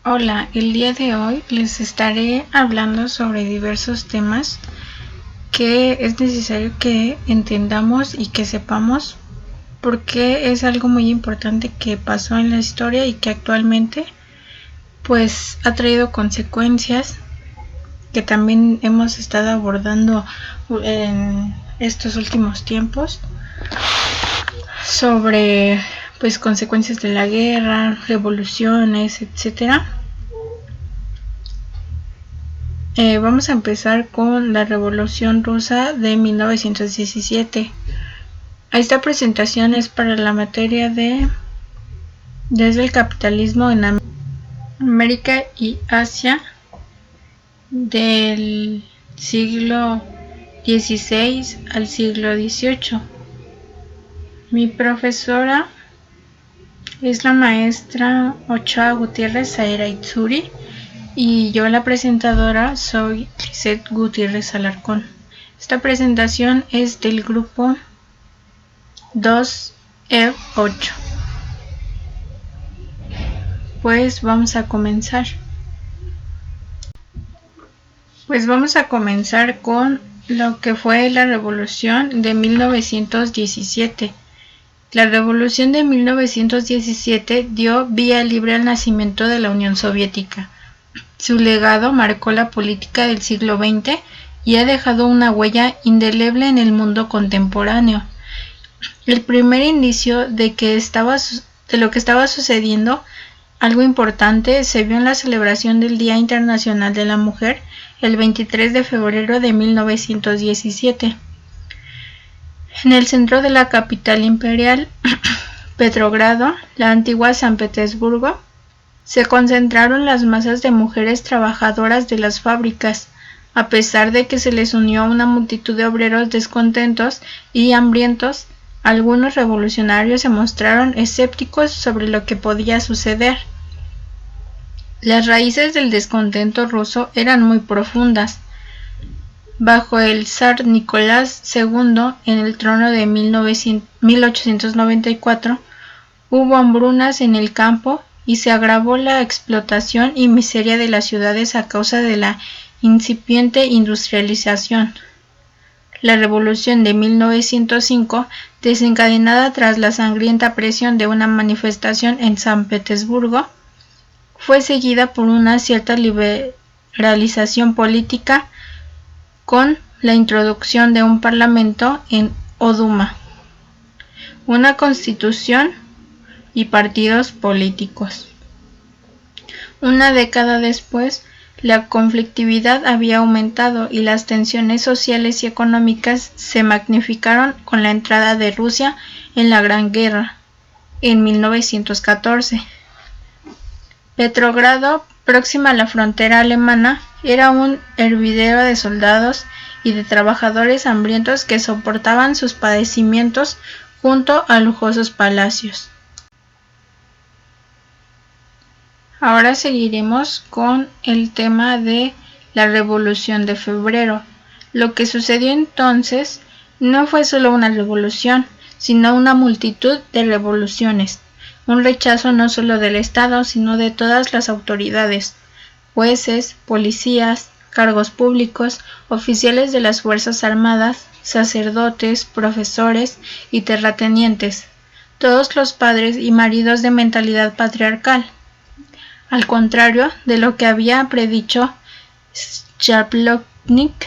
Hola, el día de hoy les estaré hablando sobre diversos temas que es necesario que entendamos y que sepamos porque es algo muy importante que pasó en la historia y que actualmente pues ha traído consecuencias que también hemos estado abordando en estos últimos tiempos sobre pues consecuencias de la guerra, revoluciones, etcétera. Vamos a empezar con la Revolución Rusa de 1917. Esta presentación es para la materia de desde el capitalismo en América y Asia del siglo XVI al siglo XVIII. Mi profesora es la maestra Ochoa Gutiérrez Saera Itzuri y yo la presentadora soy Lisette Gutiérrez Alarcón. Esta presentación es del grupo 2E8. Pues vamos a comenzar. Con lo que fue la Revolución de 1917. La Revolución de 1917 dio vía libre al nacimiento de la Unión Soviética. Su legado marcó la política del siglo XX y ha dejado una huella indeleble en el mundo contemporáneo. El primer indicio de lo que estaba sucediendo, algo importante, se vio en la celebración del Día Internacional de la Mujer el 23 de febrero de 1917. En el centro de la capital imperial, Petrogrado, la antigua San Petersburgo, se concentraron las masas de mujeres trabajadoras de las fábricas, a pesar de que se les unió una multitud de obreros descontentos y hambrientos. Algunos revolucionarios se mostraron escépticos sobre lo que podía suceder. Las raíces del descontento ruso eran muy profundas. Bajo el zar Nicolás II en el trono de 1894, hubo hambrunas en el campo y se agravó la explotación y miseria de las ciudades a causa de la incipiente industrialización. La revolución de 1905, desencadenada tras la sangrienta presión de una manifestación en San Petersburgo, fue seguida por una cierta liberalización política con la introducción de un parlamento o Duma, una constitución y partidos políticos. Una década después, la conflictividad había aumentado y las tensiones sociales y económicas se magnificaron con la entrada de Rusia en la Gran Guerra en 1914. Petrogrado, próxima a la frontera alemana, era un hervidero de soldados y de trabajadores hambrientos que soportaban sus padecimientos junto a lujosos palacios. Ahora seguiremos con el tema de la Revolución de Febrero. Lo que sucedió entonces no fue solo una revolución, sino una multitud de revoluciones. Un rechazo no solo del Estado, sino de todas las autoridades, jueces, policías, cargos públicos, oficiales de las Fuerzas Armadas, sacerdotes, profesores y terratenientes, todos los padres y maridos de mentalidad patriarcal. Al contrario de lo que había predicho Shaplovnik,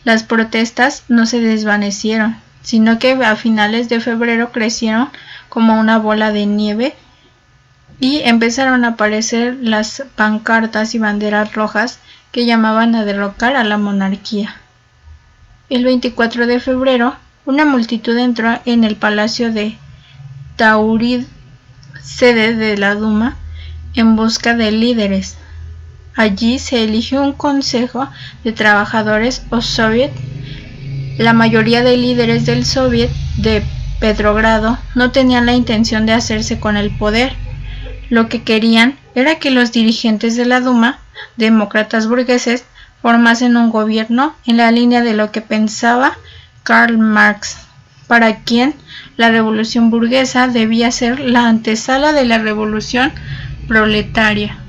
las protestas no se desvanecieron, sino que a finales de febrero crecieron como una bola de nieve y empezaron a aparecer las pancartas y banderas rojas que llamaban a derrocar a la monarquía. El 24 de febrero, una multitud entró en el palacio de Taurid, sede de la Duma, en busca de líderes. Allí se eligió un consejo de trabajadores o soviet. La mayoría de líderes del soviet de Petrogrado no tenían la intención de hacerse con el poder. Lo que querían era que los dirigentes de la Duma, demócratas burgueses, formasen un gobierno en la línea de lo que pensaba Karl Marx, para quien la revolución burguesa debía ser la antesala de la revolución proletaria.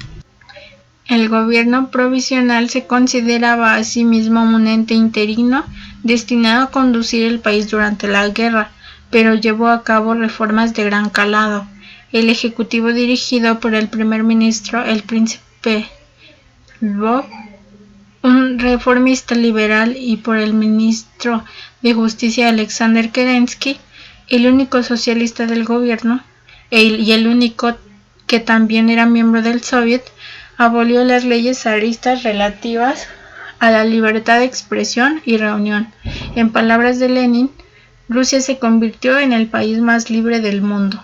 El gobierno provisional se consideraba a sí mismo un ente interino destinado a conducir el país durante la guerra, pero llevó a cabo reformas de gran calado. El ejecutivo, dirigido por el primer ministro, el príncipe Lvov, un reformista liberal, y por el ministro de Justicia Alexander Kerensky, el único socialista del gobierno y el único que también era miembro del Soviet, abolió las leyes zaristas relativas a la libertad de expresión y reunión. En palabras de Lenin, Rusia se convirtió en el país más libre del mundo.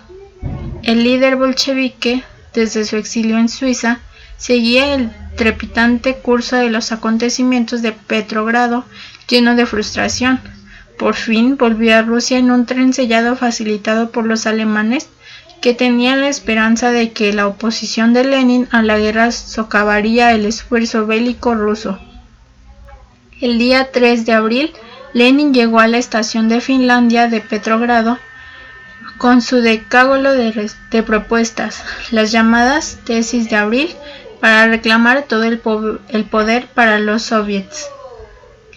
El líder bolchevique, desde su exilio en Suiza, seguía el trepidante curso de los acontecimientos de Petrogrado, lleno de frustración. Por fin volvió a Rusia en un tren sellado facilitado por los alemanes, que tenían la esperanza de que la oposición de Lenin a la guerra socavaría el esfuerzo bélico ruso. El día 3 de abril, Lenin llegó a la estación de Finlandia de Petrogrado con su decálogo de propuestas, las llamadas tesis de abril, para reclamar todo el poder para los soviets.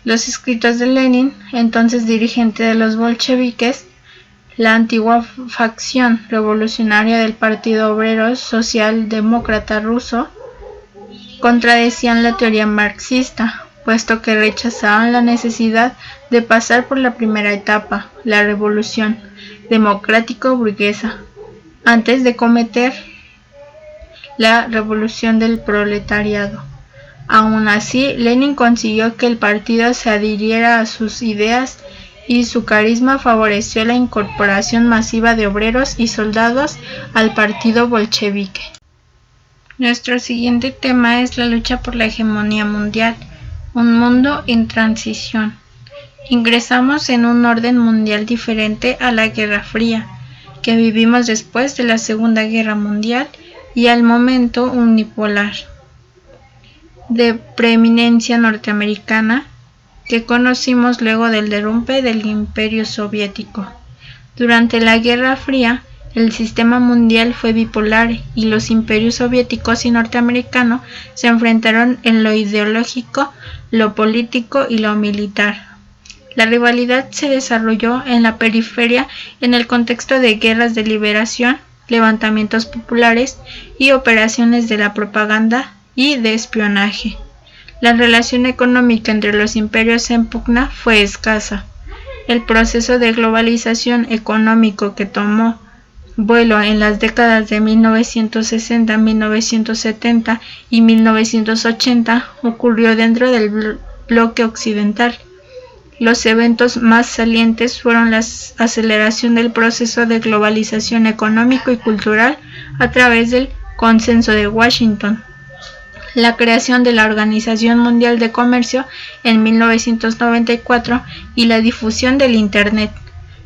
Los escritos de Lenin, entonces dirigente de los bolcheviques, la antigua facción revolucionaria del Partido Obrero Socialdemócrata Ruso, contradecían la teoría marxista, puesto que rechazaban la necesidad de pasar por la primera etapa, la revolución democrático-burguesa, antes de cometer la revolución del proletariado. Aún así, Lenin consiguió que el partido se adhiriera a sus ideas, y su carisma favoreció la incorporación masiva de obreros y soldados al partido bolchevique. Nuestro siguiente tema es la lucha por la hegemonía mundial, un mundo en transición. Ingresamos en un orden mundial diferente a la Guerra Fría, que vivimos después de la Segunda Guerra Mundial, y al momento unipolar de preeminencia norteamericana que conocimos luego del derrumbe del Imperio Soviético. Durante la Guerra Fría, el sistema mundial fue bipolar y los imperios soviéticos y norteamericano se enfrentaron en lo ideológico, lo político y lo militar. La rivalidad se desarrolló en la periferia en el contexto de guerras de liberación, levantamientos populares y operaciones de la propaganda y de espionaje. La relación económica entre los imperios en pugna fue escasa. El proceso de globalización económico que tomó vuelo en las décadas de 1960, 1970 y 1980 ocurrió dentro del bloque occidental. Los eventos más salientes fueron la aceleración del proceso de globalización económico y cultural a través del Consenso de Washington, la creación de la Organización Mundial de Comercio en 1994 y la difusión del Internet.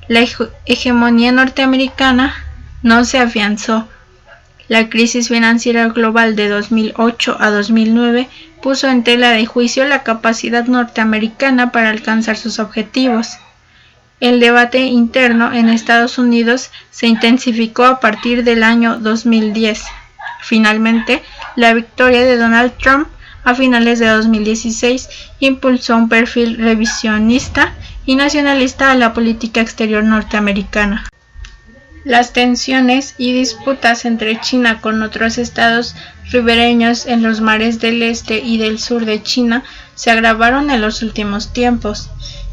La hegemonía norteamericana no se afianzó. La crisis financiera global de 2008 a 2009 puso en tela de juicio la capacidad norteamericana para alcanzar sus objetivos. El debate interno en Estados Unidos se intensificó a partir del año 2010. Finalmente, la victoria de Donald Trump a finales de 2016 impulsó un perfil revisionista y nacionalista a la política exterior norteamericana. Las tensiones y disputas entre China con otros estados ribereños en los mares del este y del sur de China se agravaron en los últimos tiempos.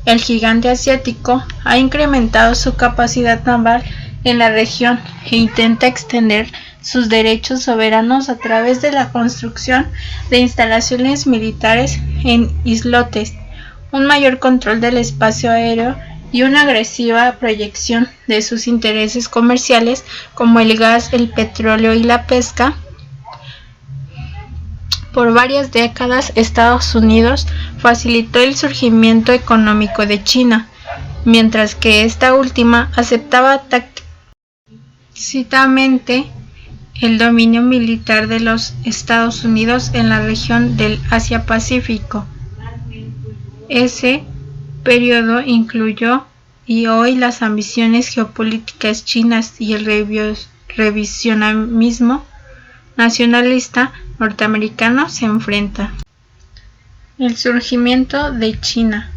El gigante asiático ha incrementado su capacidad naval en la región e intenta extender sus derechos soberanos a través de la construcción de instalaciones militares en islotes, un mayor control del espacio aéreo y una agresiva proyección de sus intereses comerciales como el gas, el petróleo y la pesca. Por varias décadas, Estados Unidos facilitó el surgimiento económico de China, mientras que esta última aceptaba tácitamente el dominio militar de los Estados Unidos en la región del Asia-Pacífico. Ese periodo incluyó y hoy las ambiciones geopolíticas chinas y el revisionismo nacionalista norteamericano se enfrenta. El surgimiento de China.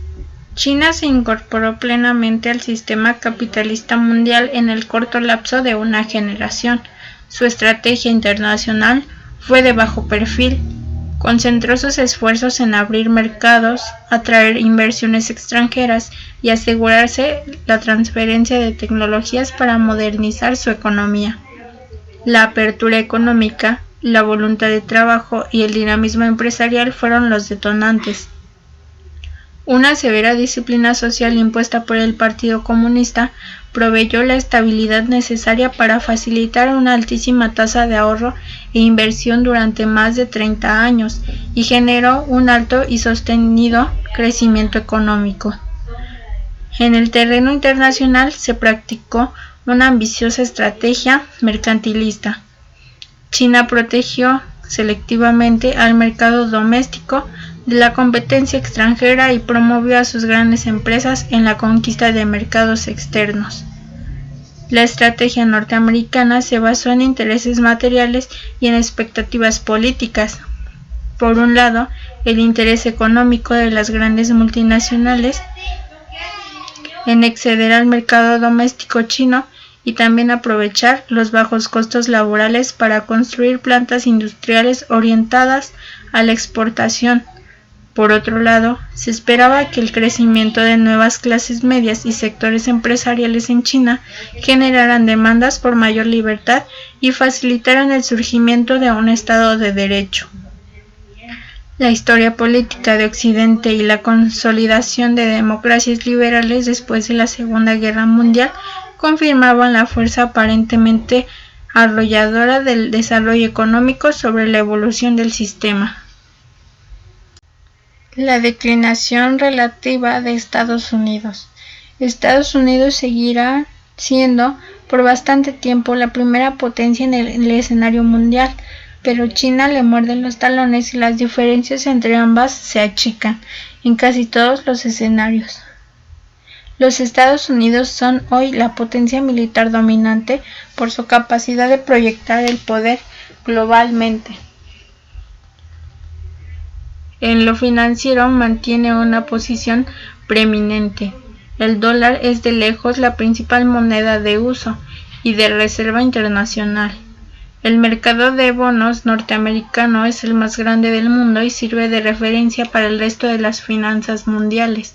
China se incorporó plenamente al sistema capitalista mundial en el corto lapso de una generación. Su estrategia internacional fue de bajo perfil. Concentró sus esfuerzos en abrir mercados, atraer inversiones extranjeras y asegurarse la transferencia de tecnologías para modernizar su economía. La apertura económica, la voluntad de trabajo y el dinamismo empresarial fueron los detonantes. Una severa disciplina social impuesta por el Partido Comunista proveyó la estabilidad necesaria para facilitar una altísima tasa de ahorro e inversión durante más de 30 años y generó un alto y sostenido crecimiento económico. En el terreno internacional se practicó una ambiciosa estrategia mercantilista. China protegió selectivamente al mercado doméstico de la competencia extranjera y promovió a sus grandes empresas en la conquista de mercados externos. La estrategia norteamericana se basó en intereses materiales y en expectativas políticas. Por un lado, el interés económico de las grandes multinacionales en exceder al mercado doméstico chino y también aprovechar los bajos costos laborales para construir plantas industriales orientadas a la exportación. Por otro lado, se esperaba que el crecimiento de nuevas clases medias y sectores empresariales en China generaran demandas por mayor libertad y facilitaran el surgimiento de un Estado de Derecho. La historia política de Occidente y la consolidación de democracias liberales después de la Segunda Guerra Mundial confirmaban la fuerza aparentemente arrolladora del desarrollo económico sobre la evolución del sistema. La declinación relativa de Estados Unidos. Estados Unidos seguirá siendo por bastante tiempo la primera potencia en el escenario mundial, pero China le muerde los talones y las diferencias entre ambas se achican en casi todos los escenarios. Los Estados Unidos son hoy la potencia militar dominante por su capacidad de proyectar el poder globalmente. En lo financiero mantiene una posición preeminente. El dólar es de lejos la principal moneda de uso y de reserva internacional. El mercado de bonos norteamericano es el más grande del mundo y sirve de referencia para el resto de las finanzas mundiales.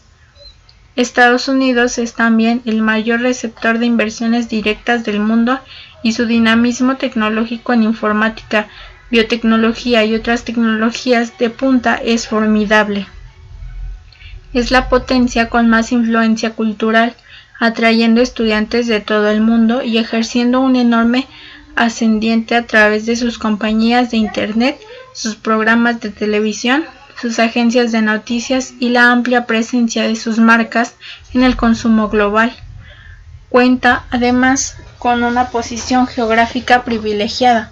Estados Unidos es también el mayor receptor de inversiones directas del mundo y su dinamismo tecnológico en informática, biotecnología y otras tecnologías de punta es formidable. Es la potencia con más influencia cultural, atrayendo estudiantes de todo el mundo y ejerciendo un enorme ascendiente a través de sus compañías de Internet, sus programas de televisión, sus agencias de noticias y la amplia presencia de sus marcas en el consumo global. Cuenta, además, con una posición geográfica privilegiada.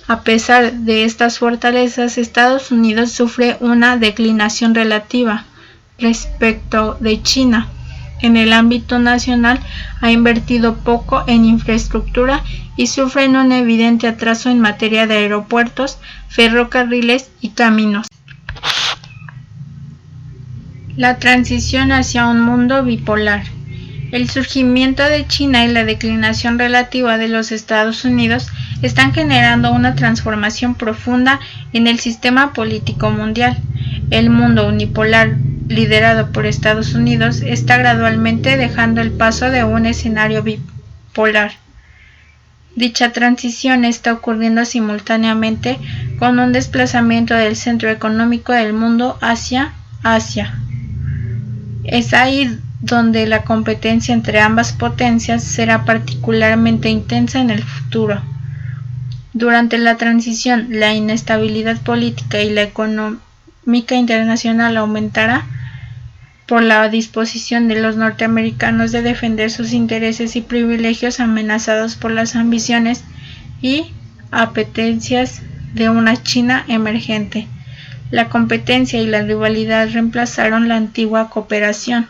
A pesar de estas fortalezas, Estados Unidos sufre una declinación relativa respecto de China. En el ámbito nacional ha invertido poco en infraestructura y sufre un evidente atraso en materia de aeropuertos, ferrocarriles y caminos. La transición hacia un mundo bipolar. El surgimiento de China y la declinación relativa de los Estados Unidos están generando una transformación profunda en el sistema político mundial. El mundo unipolar, liderado por Estados Unidos, está gradualmente dejando el paso de un escenario bipolar. Dicha transición está ocurriendo simultáneamente con un desplazamiento del centro económico del mundo hacia Asia. Es ahí donde la competencia entre ambas potencias será particularmente intensa en el futuro. Durante la transición, la inestabilidad política y la económica internacional aumentará por la disposición de los norteamericanos de defender sus intereses y privilegios amenazados por las ambiciones y apetencias de una China emergente. La competencia y la rivalidad reemplazaron la antigua cooperación.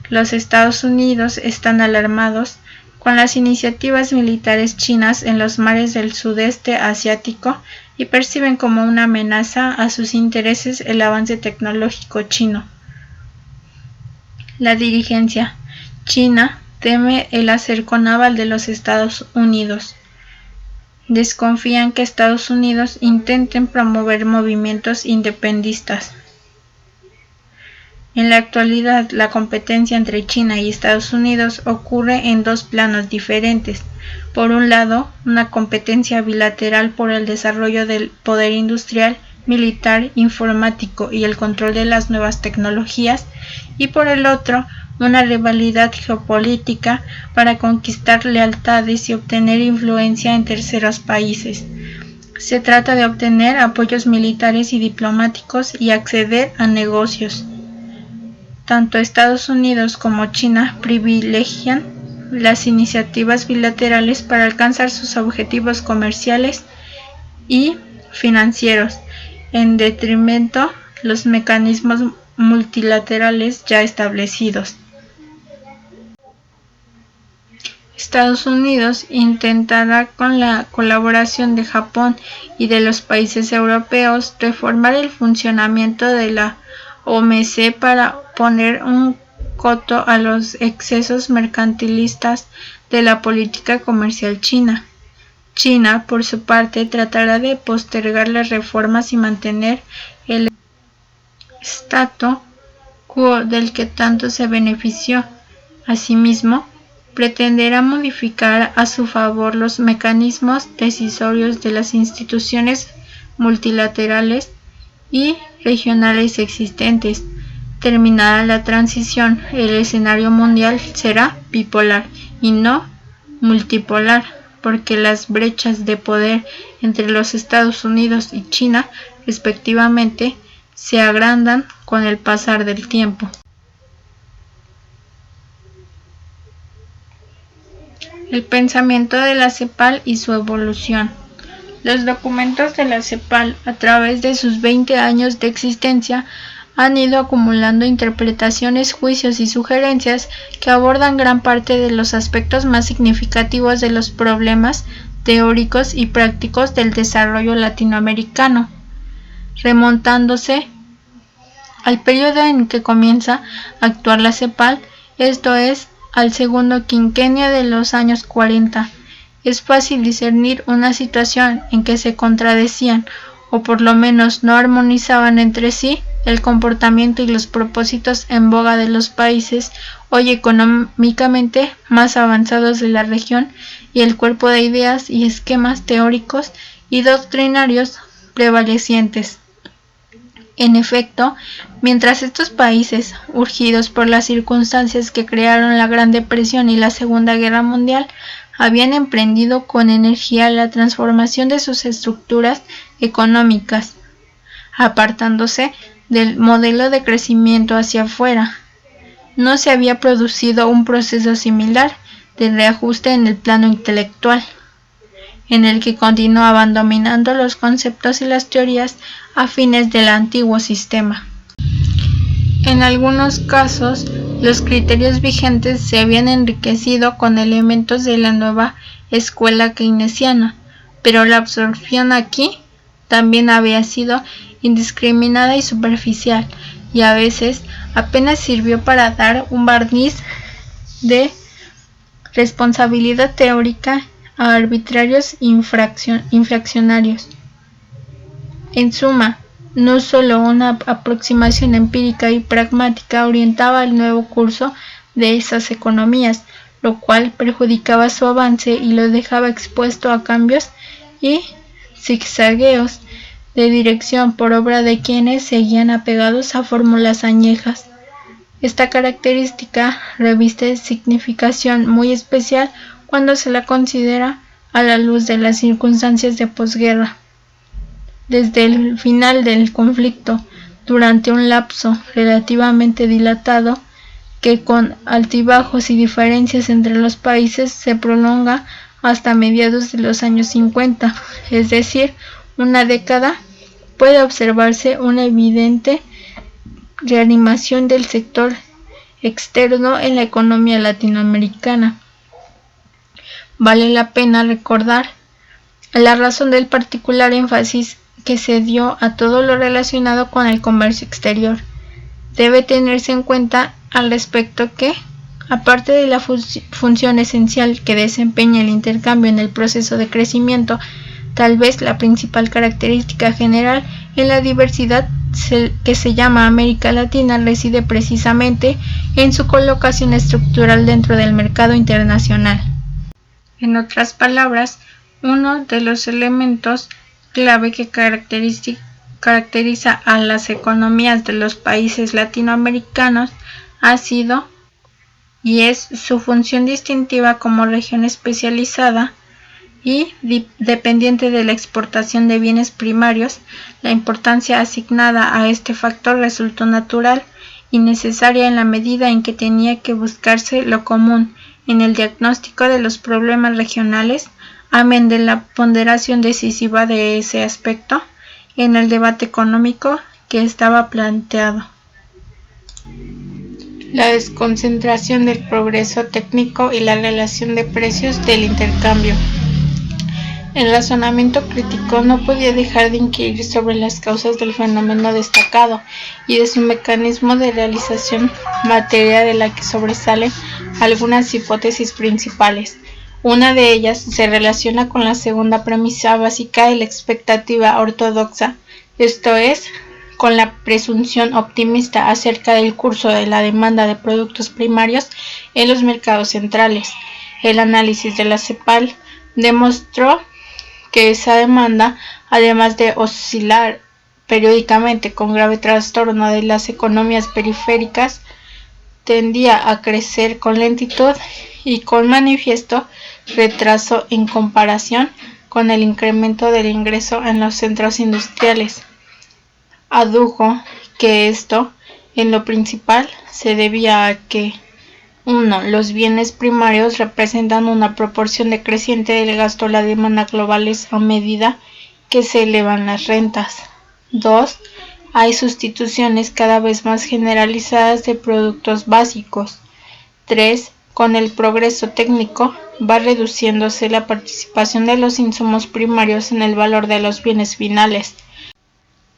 Los Estados Unidos están alarmados con las iniciativas militares chinas en los mares del sudeste asiático y perciben como una amenaza a sus intereses el avance tecnológico chino. La dirigencia china teme el acerco naval de los Estados Unidos. Desconfían que Estados Unidos intenten promover movimientos independistas. En la actualidad, la competencia entre China y Estados Unidos ocurre en dos planos diferentes. Por un lado, una competencia bilateral por el desarrollo del poder industrial, militar, informático y el control de las nuevas tecnologías, y por el otro, una rivalidad geopolítica para conquistar lealtades y obtener influencia en terceros países. Se trata de obtener apoyos militares y diplomáticos y acceder a negocios. Tanto Estados Unidos como China privilegian las iniciativas bilaterales para alcanzar sus objetivos comerciales y financieros, en detrimento de los mecanismos multilaterales ya establecidos. Estados Unidos intentará, con la colaboración de Japón y de los países europeos, reformar el funcionamiento de la OMC para poner un coto a los excesos mercantilistas de la política comercial china. China, por su parte, tratará de postergar las reformas y mantener el statu quo del que tanto se benefició. Asimismo, pretenderá modificar a su favor los mecanismos decisorios de las instituciones multilaterales y regionales existentes. Terminada la transición, el escenario mundial será bipolar y no multipolar, porque las brechas de poder entre los Estados Unidos y China, respectivamente, se agrandan con el pasar del tiempo. El pensamiento de la CEPAL y su evolución. Los documentos de la CEPAL, a través de sus 20 años de existencia, han ido acumulando interpretaciones, juicios y sugerencias que abordan gran parte de los aspectos más significativos de los problemas teóricos y prácticos del desarrollo latinoamericano, remontándose al periodo en que comienza a actuar la CEPAL, esto es, al segundo quinquenio de los años 40. Es fácil discernir una situación en que se contradecían, o por lo menos no armonizaban entre sí, el comportamiento y los propósitos en boga de los países hoy económicamente más avanzados de la región y el cuerpo de ideas y esquemas teóricos y doctrinarios prevalecientes. En efecto, mientras estos países, urgidos por las circunstancias que crearon la Gran Depresión y la Segunda Guerra Mundial, habían emprendido con energía la transformación de sus estructuras económicas, apartándose del modelo de crecimiento hacia afuera, no se había producido un proceso similar de reajuste en el plano intelectual, en el que continuaban dominando los conceptos y las teorías afines del antiguo sistema. En algunos casos, los criterios vigentes se habían enriquecido con elementos de la nueva escuela keynesiana, pero la absorción aquí también había sido indiscriminada y superficial, y a veces apenas sirvió para dar un barniz de responsabilidad teórica a arbitrarios infraccionarios. En suma, no solo una aproximación empírica y pragmática orientaba el nuevo curso de esas economías, lo cual perjudicaba su avance y lo dejaba expuesto a cambios y zigzagueos de dirección por obra de quienes seguían apegados a fórmulas añejas. Esta característica reviste significación muy especial cuando se la considera a la luz de las circunstancias de posguerra. Desde el final del conflicto, durante un lapso relativamente dilatado, que con altibajos y diferencias entre los países se prolonga hasta mediados de los años 50, es decir, una década, puede observarse una evidente reanimación del sector externo en la economía latinoamericana. vale la pena recordar la razón del particular énfasis que se dio a todo lo relacionado con el comercio exterior. Debe tenerse en cuenta al respecto que, aparte de la función esencial que desempeña el intercambio en el proceso de crecimiento, tal vez la principal característica general en la diversidad que se llama América Latina reside precisamente en su colocación estructural dentro del mercado internacional. En otras palabras, uno de los elementos clave que caracteriza a las economías de los países latinoamericanos ha sido y es su función distintiva como región especializada y dependiente de la exportación de bienes primarios. La importancia asignada a este factor resultó natural y necesaria en la medida en que tenía que buscarse lo común en el diagnóstico de los problemas regionales, amén de la ponderación decisiva de ese aspecto en el debate económico que estaba planteado. La desconcentración del progreso técnico y la relación de precios del intercambio. El razonamiento crítico no podía dejar de inquirir sobre las causas del fenómeno destacado y de su mecanismo de realización, materia de la que sobresalen algunas hipótesis principales. Una de ellas se relaciona con la segunda premisa básica de la expectativa ortodoxa, esto es, con la presunción optimista acerca del curso de la demanda de productos primarios en los mercados centrales. El análisis de la CEPAL demostró que esa demanda, además de oscilar periódicamente con grave trastorno de las economías periféricas, tendía a crecer con lentitud y con manifiesto retraso en comparación con el incremento del ingreso en los centros industriales. Adujo que esto, en lo principal, se debía a que 1. Los bienes primarios representan una proporción decreciente del gasto a la demanda globales a medida que se elevan las rentas. 2. Hay sustituciones cada vez más generalizadas de productos básicos. 3. Con el progreso técnico va reduciéndose la participación de los insumos primarios en el valor de los bienes finales.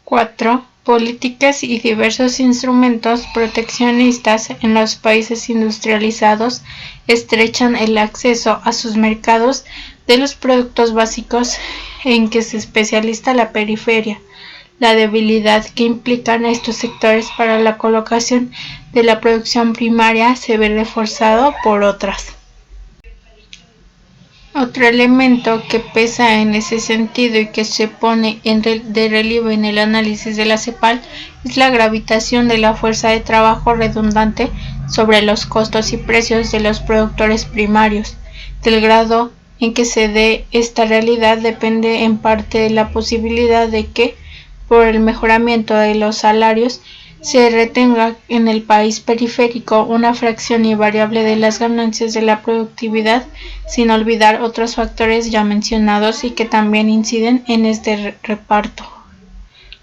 4. Políticas y diversos instrumentos proteccionistas en los países industrializados estrechan el acceso a sus mercados de los productos básicos en que se especializa la periferia. La debilidad que implican estos sectores para la colocación de la producción primaria se ve reforzado por otras. Otro elemento que pesa en ese sentido y que se pone de relieve en el análisis de la CEPAL es la gravitación de la fuerza de trabajo redundante sobre los costos y precios de los productores primarios. Del grado en que se dé esta realidad depende en parte de la posibilidad de que, por el mejoramiento de los salarios, se retenga en el país periférico una fracción invariable de las ganancias de la productividad, sin olvidar otros factores ya mencionados y que también inciden en este reparto.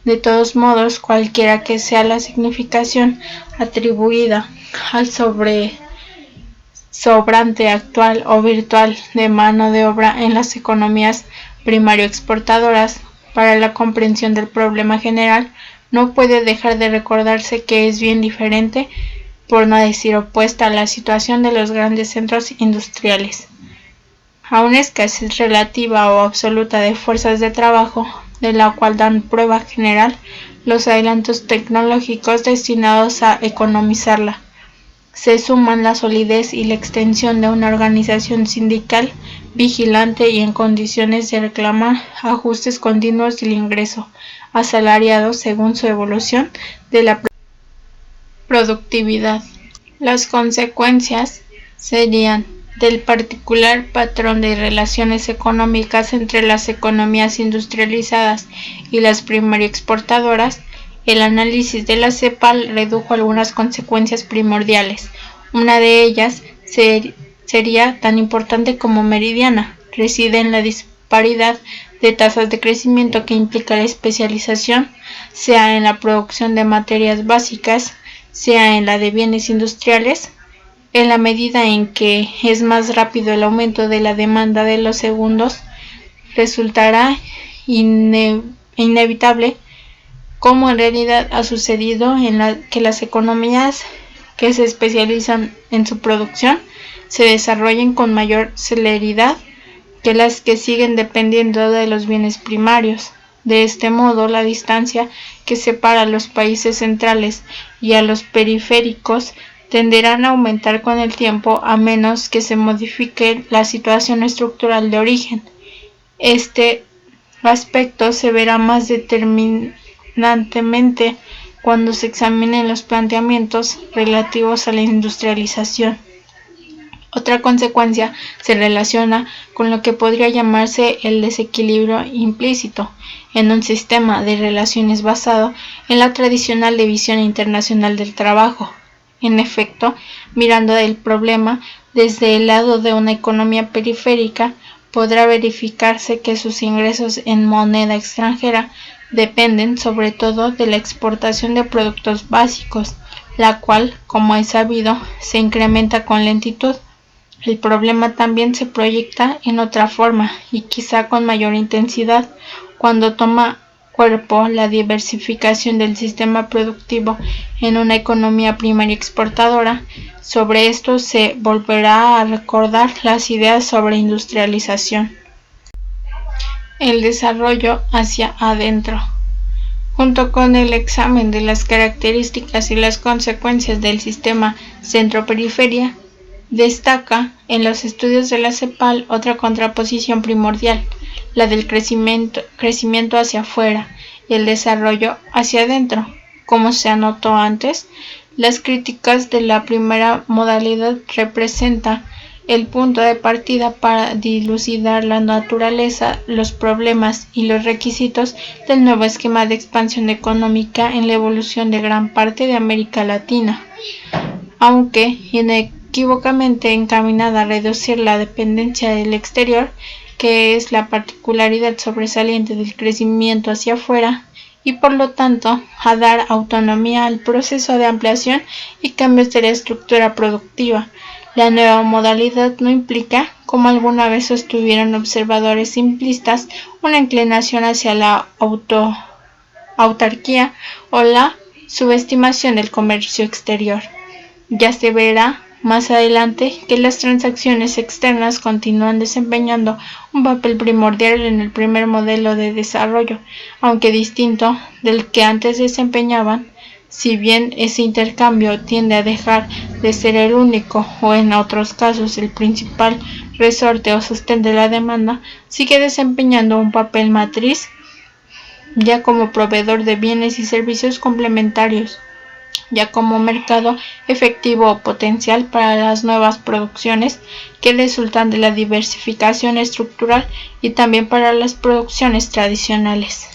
De todos modos, cualquiera que sea la significación atribuida al sobrante actual o virtual de mano de obra en las economías primario exportadoras, para la comprensión del problema general, no puede dejar de recordarse que es bien diferente, por no decir opuesta, a la situación de los grandes centros industriales. A una escasez relativa o absoluta de fuerzas de trabajo, de la cual dan prueba general los adelantos tecnológicos destinados a economizarla, se suman la solidez y la extensión de una organización sindical vigilante y en condiciones de reclamar ajustes continuos del ingreso asalariado según su evolución de la productividad. Las consecuencias serían del particular patrón de relaciones económicas entre las economías industrializadas y las primario exportadoras. El análisis de la CEPAL redujo algunas consecuencias primordiales. Una de ellas sería tan importante como meridiana. Reside en la disparidad de tasas de crecimiento que implica la especialización, sea en la producción de materias básicas, sea en la de bienes industriales. En la medida en que es más rápido el aumento de la demanda de los segundos, resultará inevitable, como en realidad ha sucedido, que las economías que se especializan en su producción se desarrollen con mayor celeridad que las que siguen dependiendo de los bienes primarios. De este modo, la distancia que separa a los países centrales y a los periféricos tenderán a aumentar con el tiempo, a menos que se modifique la situación estructural de origen. Este aspecto se verá más determinantemente cuando se examinen los planteamientos relativos a la industrialización. Otra consecuencia se relaciona con lo que podría llamarse el desequilibrio implícito en un sistema de relaciones basado en la tradicional división internacional del trabajo. En efecto, mirando el problema desde el lado de una economía periférica, podrá verificarse que sus ingresos en moneda extranjera dependen sobre todo de la exportación de productos básicos, la cual, como es sabido, se incrementa con lentitud. El problema también se proyecta en otra forma, y quizá con mayor intensidad, cuando toma cuerpo la diversificación del sistema productivo en una economía primaria exportadora. Sobre esto se volverá a recordar las ideas sobre industrialización. El desarrollo hacia adentro. Junto con el examen de las características y las consecuencias del sistema centro-periferia, destaca en los estudios de la CEPAL otra contraposición primordial, la del crecimiento hacia afuera y el desarrollo hacia adentro. Como se anotó antes, las críticas de la primera modalidad representan el punto de partida para dilucidar la naturaleza, los problemas y los requisitos del nuevo esquema de expansión económica en la evolución de gran parte de América Latina. Aunque inequívocamente encaminada a reducir la dependencia del exterior, que es la particularidad sobresaliente del crecimiento hacia afuera, y por lo tanto a dar autonomía al proceso de ampliación y cambios de la estructura productiva. La nueva modalidad no implica, como alguna vez sostuvieron observadores simplistas, una inclinación hacia la autarquía o la subestimación del comercio exterior. Ya se verá más adelante que las transacciones externas continúan desempeñando un papel primordial en el primer modelo de desarrollo, aunque distinto del que antes desempeñaban. Si bien ese intercambio tiende a dejar de ser el único o en otros casos el principal resorte o sostén de la demanda, sigue desempeñando un papel matriz ya como proveedor de bienes y servicios complementarios, ya como mercado efectivo o potencial para las nuevas producciones que resultan de la diversificación estructural y también para las producciones tradicionales.